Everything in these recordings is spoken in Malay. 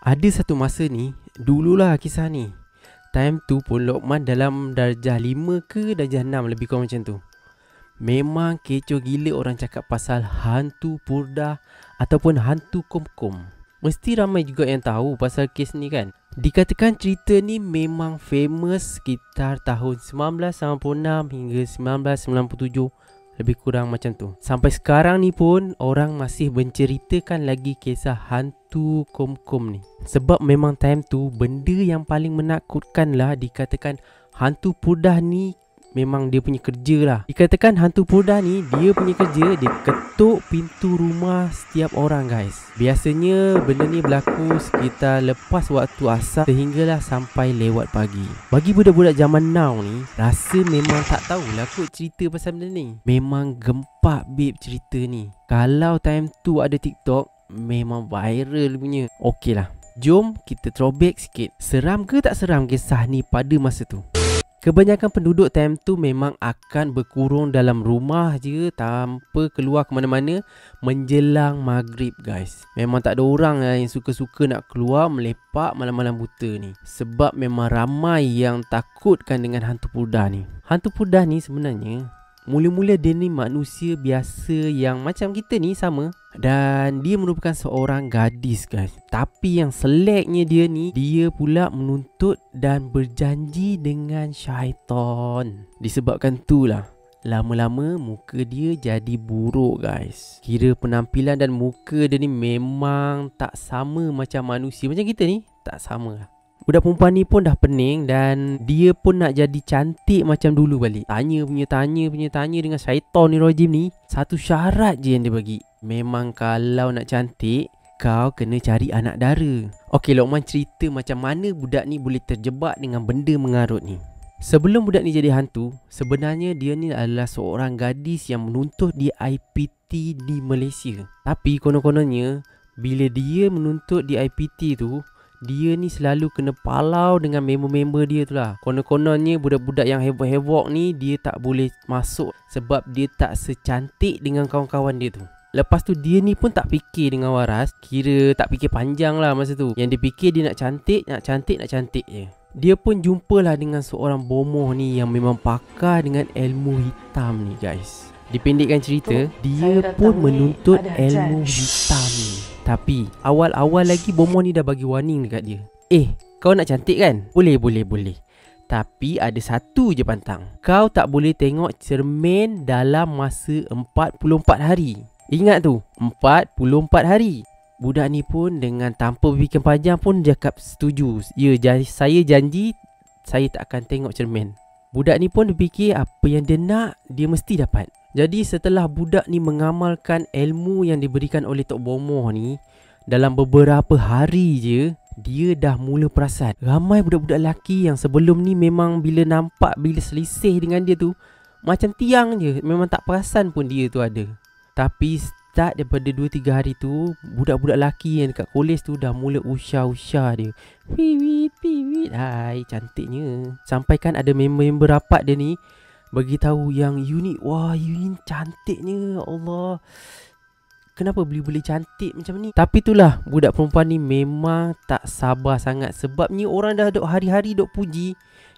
Ada satu masa ni, dululah kisah ni. Time tu pun Lokman dalam darjah 5 ke darjah 6, lebih kurang macam tu. Memang kecoh gila orang cakap pasal hantu purdah ataupun hantu kom-kom. Mesti ramai juga yang tahu pasal kes ni kan. Dikatakan cerita ni memang famous sekitar tahun 1996 hingga 1997, lebih kurang macam tu. Sampai sekarang ni pun orang masih menceritakan lagi kisah hantu kom-kom ni. Sebab memang time tu benda yang paling menakutkan lah, dikatakan hantu purdah ni memang dia punya kerja lah. Dikatakan hantu purdah ni dia punya kerja, dia ketuk pintu rumah setiap orang guys. Biasanya benda ni berlaku sekitar lepas waktu asar sehinggalah sampai lewat pagi. Bagi budak-budak zaman now ni, rasa memang tak tahulah kot cerita pasal benda ni. Memang gempak babe cerita ni. Kalau time tu ada TikTok, memang viral punya. Okey lah, jom kita throwback sikit. Seram ke tak seram kisah ni pada masa tu? Kebanyakan penduduk time tu memang akan berkurung dalam rumah je tanpa keluar ke mana-mana menjelang maghrib guys. Memang tak ada orang yang suka-suka nak keluar melepak malam-malam buta ni. Sebab memang ramai yang takutkan dengan hantu purdah ni. Hantu purdah ni sebenarnya mula-mula dia ni manusia biasa yang macam kita ni sama. Dan dia merupakan seorang gadis guys. Tapi yang seleknya dia ni, dia pula menuntut dan berjanji dengan syaitan. Disebabkan tu lah, lama-lama muka dia jadi buruk guys. Kira penampilan dan muka dia ni memang tak sama macam manusia. Macam kita ni, tak sama lah. Budak perempuan ni pun dah pening dan dia pun nak jadi cantik macam dulu balik. Tanya dengan syaitan ni rojim ni. Satu syarat je yang dia bagi. Memang kalau nak cantik, kau kena cari anak dara. Okey, Lokman cerita macam mana budak ni boleh terjebak dengan benda mengarut ni. Sebelum budak ni jadi hantu, sebenarnya dia ni adalah seorang gadis yang menuntut di IPT di Malaysia. Tapi konon-kononnya, bila dia menuntut di IPT tu, dia ni selalu kena palau dengan member-member dia tu lah. Konon-kononnya budak-budak yang heboh-heboh ni dia tak boleh masuk sebab dia tak secantik dengan kawan-kawan dia tu. Lepas tu dia ni pun tak fikir dengan waras. Kira tak fikir panjang lah masa tu. Yang dia fikir dia nak cantik je. Dia pun jumpalah dengan seorang bomoh ni yang memang pakar dengan ilmu hitam ni guys. Dipendekkan cerita, dia pun menuntut ilmu hitam ni. Tapi awal-awal lagi bomoh ni dah bagi warning dekat dia. Kau nak cantik kan? Boleh. Tapi ada satu je pantang. Kau tak boleh tengok cermin dalam masa 44 hari. Ingat tu, 44 hari. Budak ni pun dengan tanpa berfikir panjang pun cakap setuju. Ya, saya janji saya tak akan tengok cermin. Budak ni pun fikir apa yang dia nak, dia mesti dapat. Jadi setelah budak ni mengamalkan ilmu yang diberikan oleh Tok Bomoh ni, dalam beberapa hari je, dia dah mula perasan. Ramai budak-budak lelaki yang sebelum ni memang bila selisih dengan dia tu, macam tiang je, memang tak perasan pun dia tu ada. Tapi start daripada 2-3 hari tu, budak-budak lelaki yang dekat kolej tu dah mula usah dia. Piwit, hai cantiknya. Sampaikan ada member-member rapat dia ni bagi tahu yang you ni, wah you ni cantiknya, Allah. Kenapa boleh cantik macam ni? Tapi itulah, budak perempuan ni memang tak sabar sangat. Sebab ni orang dah duk hari-hari duk puji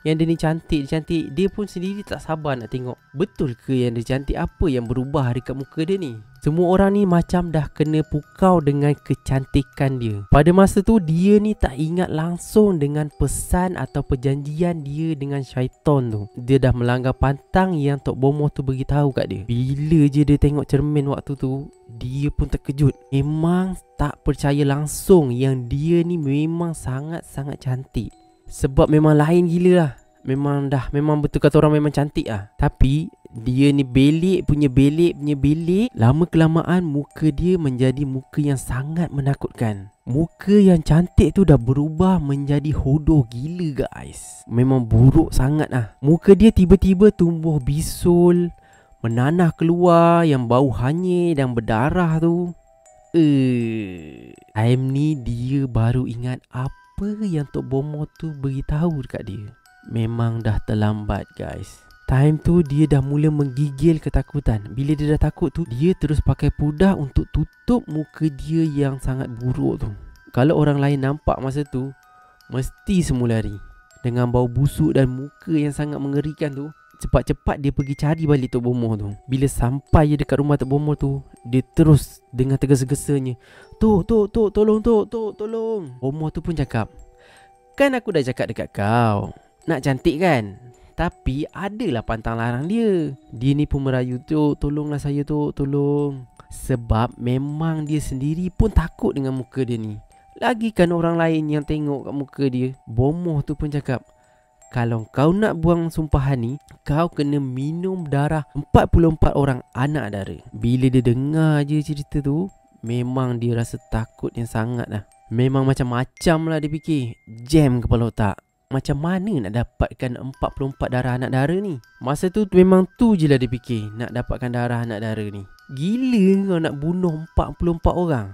yang dia ni cantik. Dia pun sendiri tak sabar nak tengok. Betul ke yang dia cantik? Apa yang berubah dekat muka dia ni? Semua orang ni macam dah kena pukau dengan kecantikan dia. Pada masa tu dia ni tak ingat langsung dengan pesan atau perjanjian dia dengan syaitan tu. Dia dah melanggar pantang yang Tok Bomoh tu beritahu kat dia. Bila je dia tengok cermin waktu tu, dia pun terkejut. Memang tak percaya langsung yang dia ni memang sangat-sangat cantik. Sebab memang lain gila lah. Memang betul kata orang memang cantik lah. Tapi dia ni belik punya belik. Lama kelamaan muka dia menjadi muka yang sangat menakutkan. Muka yang cantik tu dah berubah menjadi hodoh gila guys. Memang buruk sangat lah. Muka dia tiba-tiba tumbuh bisul, menanah keluar yang bau hanyir dan berdarah tu. Time ni dia baru ingat apa yang Tok Bomoh tu beritahu dekat dia. Memang dah terlambat guys. Time tu dia dah mula menggigil ketakutan. Bila dia dah takut tu, dia terus pakai pudah untuk tutup muka dia yang sangat buruk tu. Kalau orang lain nampak masa tu, mesti semua lari. Dengan bau busuk dan muka yang sangat mengerikan tu, cepat-cepat dia pergi cari balik Tok Bomoh tu. Bila sampai je dekat rumah Tok Bomoh tu, dia terus dengan tergesa-gesanya, Tok, tolong Tok, tolong. Bomoh tu pun cakap, kan aku dah cakap dekat kau, nak cantik kan? Tapi adalah pantang larang dia. Dia ni pun merayu, Tok, tolonglah saya Tok, tolong. Sebab memang dia sendiri pun takut dengan muka dia ni. Lagikan orang lain yang tengok kat muka dia. Bomoh tu pun cakap, kalau kau nak buang sumpahan ni, kau kena minum darah 44 orang anak dara. Bila dia dengar je cerita tu, memang dia rasa takut yang sangat lah. Memang macam-macam lah dia fikir. Jam kepala otak. Macam mana nak dapatkan 44 darah anak dara ni? Masa tu memang tu je lah dia fikir, nak dapatkan darah anak dara ni. Gila kau nak bunuh 44 orang.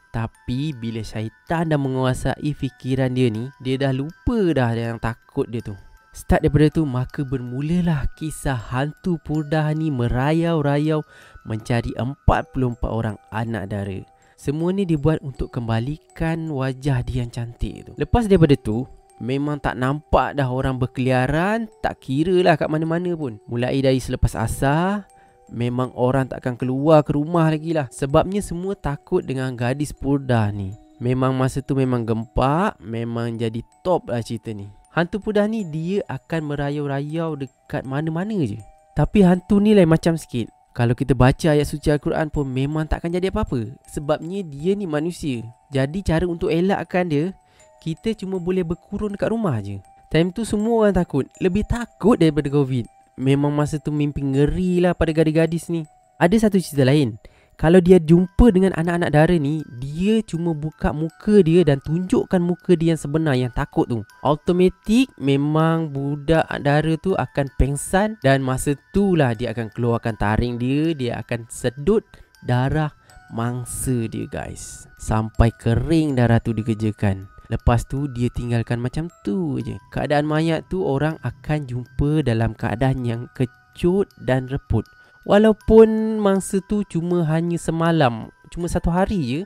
Tapi bila syaitan dah menguasai fikiran dia ni, dia dah lupa dah yang takut dia tu. Start daripada tu, maka bermulalah kisah hantu Purdah ni merayau-rayau mencari 44 orang anak dara. Semua ni dibuat untuk kembalikan wajah dia yang cantik tu. Lepas daripada tu, memang tak nampak dah orang berkeliaran, tak kira lah kat mana-mana pun. Mulai dari selepas asar, memang orang takkan keluar ke rumah lagi lah. Sebabnya semua takut dengan gadis Purdah ni. Memang masa tu memang gempak, memang jadi top lah cerita ni. Hantu Purdah ni dia akan merayau-rayau dekat mana-mana je. Tapi hantu ni lain macam sikit. Kalau kita baca ayat suci Al-Quran pun memang takkan jadi apa-apa. Sebabnya dia ni manusia. Jadi cara untuk elakkan dia, kita cuma boleh berkurun dekat rumah je. Time tu semua orang takut. Lebih takut daripada COVID. Memang masa tu mimpi ngeri lah pada gadis-gadis ni. Ada satu cerita lain. Kalau dia jumpa dengan anak-anak dara ni, dia cuma buka muka dia dan tunjukkan muka dia yang sebenar, yang takut tu. Automatik memang budak dara tu akan pengsan. Dan masa tu lah dia akan keluarkan taring dia. Dia akan sedut darah mangsa dia guys. Sampai kering darah tu dikerjakan. Lepas tu dia tinggalkan macam tu je. Keadaan mayat tu orang akan jumpa dalam keadaan yang kecut dan reput. Walaupun mangsa tu cuma hanya semalam, cuma satu hari je,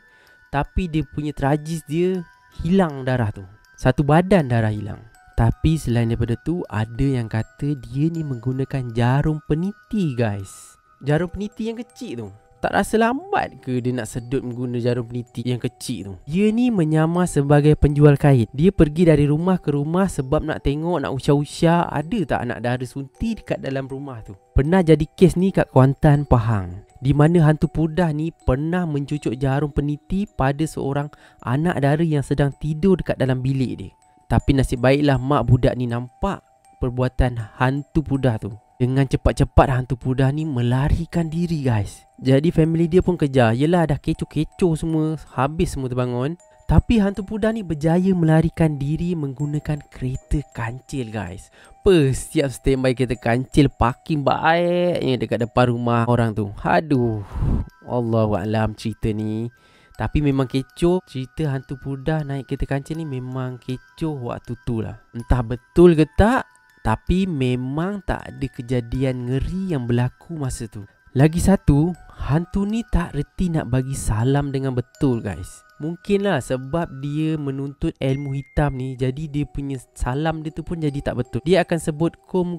tapi dia punya tragis dia hilang darah tu. Satu badan darah hilang. Tapi selain daripada tu, ada yang kata dia ni menggunakan jarum peniti guys. Jarum peniti yang kecil tu. Tak rasa lambat ke dia nak sedut menggunakan jarum peniti yang kecil tu? Dia ni menyamar sebagai penjual kain. Dia pergi dari rumah ke rumah sebab nak tengok, nak usah-usah ada tak anak dara sunti dekat dalam rumah tu. Pernah jadi kes ni kat Kuantan, Pahang, di mana hantu Purdah ni pernah mencucuk jarum peniti pada seorang anak dara yang sedang tidur dekat dalam bilik dia. Tapi nasib baiklah mak budak ni nampak perbuatan hantu Purdah tu. Dengan cepat-cepat hantu Purdah ni melarikan diri guys. Jadi family dia pun kejar. Yelah dah kecoh-kecoh semua, habis semua terbangun. Tapi hantu Purdah ni berjaya melarikan diri menggunakan kereta kancil guys. Siap standby kereta kancil, parking baiknya dekat depan rumah orang tu. Aduh, Allahuaklam cerita ni. Tapi memang kecoh. Cerita hantu Purdah naik kereta kancil ni memang kecoh waktu tu lah. Entah betul ke tak, tapi memang tak ada kejadian ngeri yang berlaku masa tu. Lagi satu, hantu ni tak reti nak bagi salam dengan betul guys. Mungkinlah sebab dia menuntut ilmu hitam ni, jadi dia punya salam dia tu pun jadi tak betul. Dia akan sebut kum.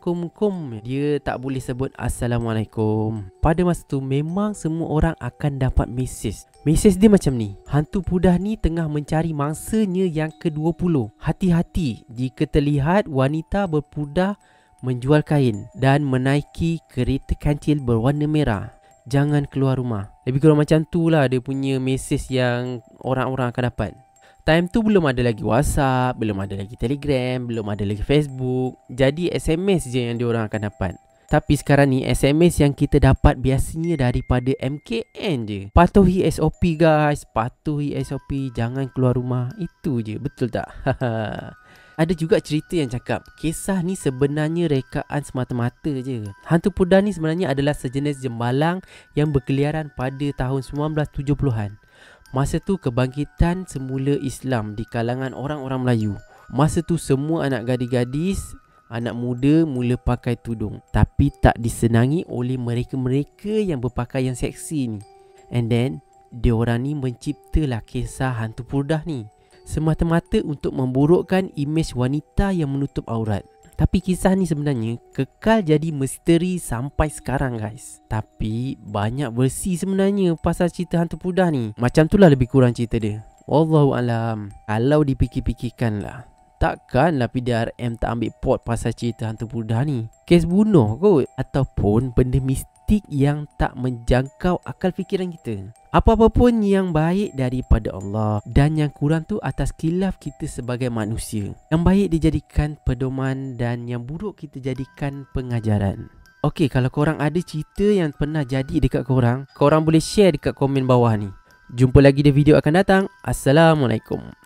Dia tak boleh sebut Assalamualaikum. Pada masa tu memang semua orang akan dapat mesej. Mesej dia macam ni. Hantu Purdah ni tengah mencari mangsanya yang ke-20. Hati-hati jika terlihat wanita berpurdah menjual kain dan menaiki kereta kancil berwarna merah, jangan keluar rumah. Lebih kurang macam tu lah dia punya mesej yang orang-orang akan dapat. Time tu belum ada lagi WhatsApp, belum ada lagi Telegram, belum ada lagi Facebook. Jadi SMS je yang diorang akan dapat. Tapi sekarang ni SMS yang kita dapat biasanya daripada MKN je. Patuhi SOP guys, patuhi SOP, jangan keluar rumah. Itu je, betul tak? Ada juga cerita yang cakap kisah ni sebenarnya rekaan semata-mata je. Hantu Purdah ni sebenarnya adalah sejenis jembalang yang berkeliaran pada tahun 1970-an. Masa tu kebangkitan semula Islam di kalangan orang-orang Melayu. Masa tu semua anak gadis-gadis, anak muda mula pakai tudung. Tapi tak disenangi oleh mereka-mereka yang berpakaian seksi ni. And then diorang ni menciptalah kisah hantu purdah ni semata-mata untuk memburukkan imej wanita yang menutup aurat. Tapi kisah ni sebenarnya kekal jadi misteri sampai sekarang guys. Tapi banyak versi sebenarnya pasal cerita hantu purdah ni. Macam tu lah lebih kurang cerita dia. Wallahualam. Kalau dipikir-pikirkan lah, takkanlah PDRM tak ambil pot pasal cerita hantu purdah ni. Kes bunuh kot, ataupun benda mistik yang tak menjangkau akal fikiran kita. Apa-apa pun yang baik daripada Allah, dan yang kurang tu atas khilaf kita sebagai manusia. Yang baik dijadikan pedoman dan yang buruk kita jadikan pengajaran. Okey, kalau korang ada cerita yang pernah jadi dekat korang boleh share dekat komen bawah ni. Jumpa lagi di video akan datang. Assalamualaikum.